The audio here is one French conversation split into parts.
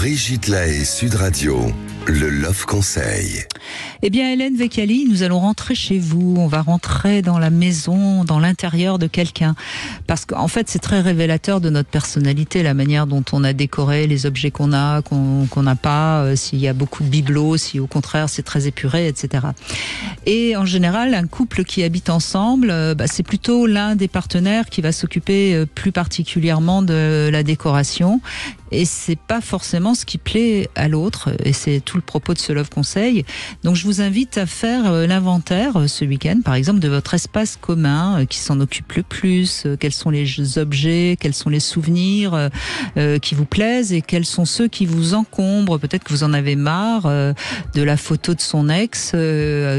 Brigitte Lahaie, Sud Radio, le Love Conseil. Eh bien, Hélène Vecchiali, nous allons rentrer chez vous. On va rentrer dans la maison, dans l'intérieur de quelqu'un. Parce qu'en fait, c'est très révélateur de notre personnalité, la manière dont on a décoré les objets qu'on a, qu'on n'a pas, s'il y a beaucoup de bibelots, si au contraire c'est très épuré, etc. Et en général, un couple qui habite ensemble, c'est plutôt l'un des partenaires qui va s'occuper plus particulièrement de la décoration. Et c'est pas forcément ce qui plaît à l'autre, et c'est tout le propos de ce Love Conseil. Donc je vous invite à faire l'inventaire ce week-end, par exemple, de votre espace commun, qui s'en occupe le plus, quels sont les objets, quels sont les souvenirs qui vous plaisent et quels sont ceux qui vous encombrent. Peut-être que vous en avez marre de la photo de son ex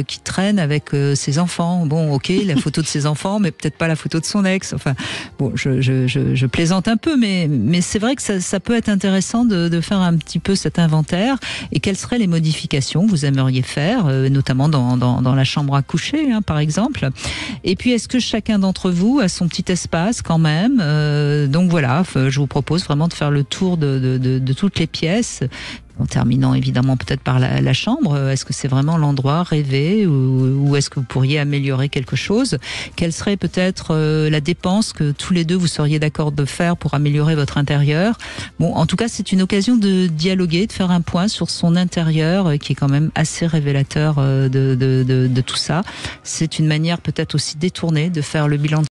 qui traîne avec ses enfants. Bon, ok, la photo de ses enfants, mais peut-être pas la photo de son ex. Enfin, bon, je plaisante un peu, mais c'est vrai que ça peut être intéressant de faire un petit peu cet inventaire. Et quelles seraient les modifications que vous aimeriez faire, notamment dans la chambre à coucher, par exemple. Et puis, est-ce que chacun d'entre vous a son petit espace quand même? Donc voilà, je vous propose vraiment de faire le tour de toutes les pièces, en terminant évidemment peut-être par la chambre. Est-ce que c'est vraiment l'endroit rêvé ou est-ce que vous pourriez améliorer quelque chose? Quelle serait peut-être la dépense que tous les deux vous seriez d'accord de faire pour améliorer votre intérieur? Bon, en tout cas, c'est une occasion de dialoguer, de faire un point sur son intérieur qui est quand même assez révélateur de tout ça. C'est une manière peut-être aussi détournée de faire le bilan de